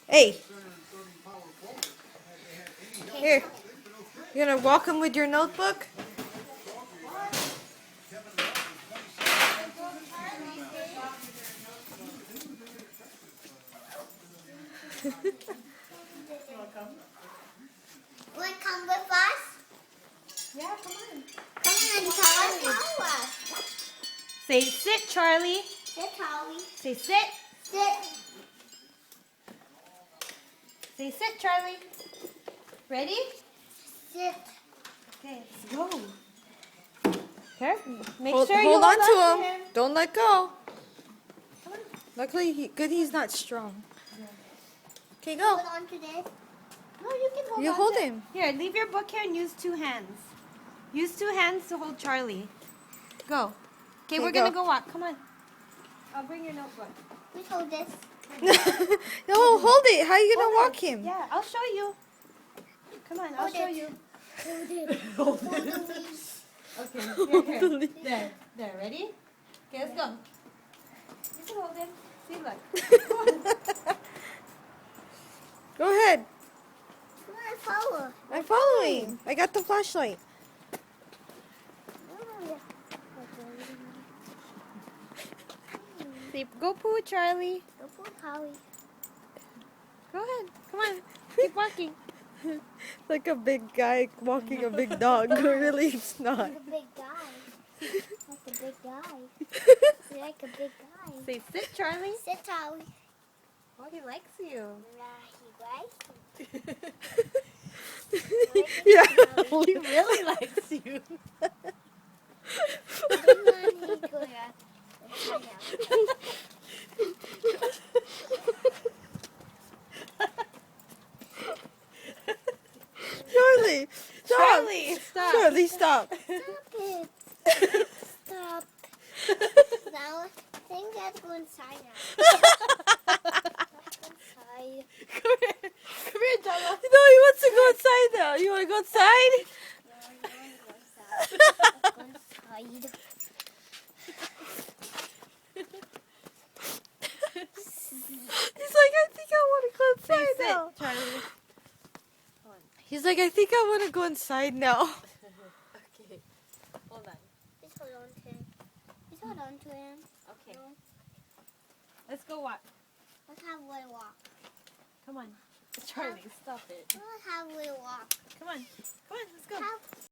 Hey, here. You gonna walk him with your notebook? Want to come with us? Yeah, come on. Come on, Charlie. Follow us. Say sit, Charlie. Sit, Charlie. Say sit. Sit. Say sit, Charlie. Ready? Sit. Okay, let's go. Careful. Make Hold, sure you hold on to him. him. Don't let go. Come on. Luckily, good he's not strong. Okay, go. Hold on to this. No, you can hold You on hold to- him. Here, leave your book here and use 2 hands. Use 2 hands to hold Charlie. Go. Okay, Okay, we're gonna go. go walk. Come on. I'll bring your notebook. We hold this. No, hold it. How are you gonna walk him? Yeah, I'll show you. Come on, I'll Hold show it. you. Hold it. Hold Hold the leaves. Okay, here. There, there. Ready? Okay, let's go. You can hold him. See, look. Go ahead. Come on, follow. I'm following. I got the flashlight. See, go poo, Charlie. Go for Holly. Go ahead. Come on. Keep walking. Like a big guy walking a big dog. Really, it's not. Like a big guy. Like a big guy. Like a big guy. Say sit, Charlie. Sit, Holly. Oh, he likes you. He likes Yeah. He really likes you. Charlie, stop. Charlie, stop. Charlie, stop. Stop it. Stop. Now, I think that's go inside now. Inside. Come here. Come here, Jella. No, he wants to go inside now. You want to go outside? Go inside. He's like, I think I want to go Say inside sit, now. Charlie. He's like, I think I want to go inside now. Okay. Hold on. Just hold on to him. Just hold on to him. Okay. No. Let's go walk. Let's have a walk. Come on. Charlie, stop it. Let's have a walk. Come on. Come on, let's go. Have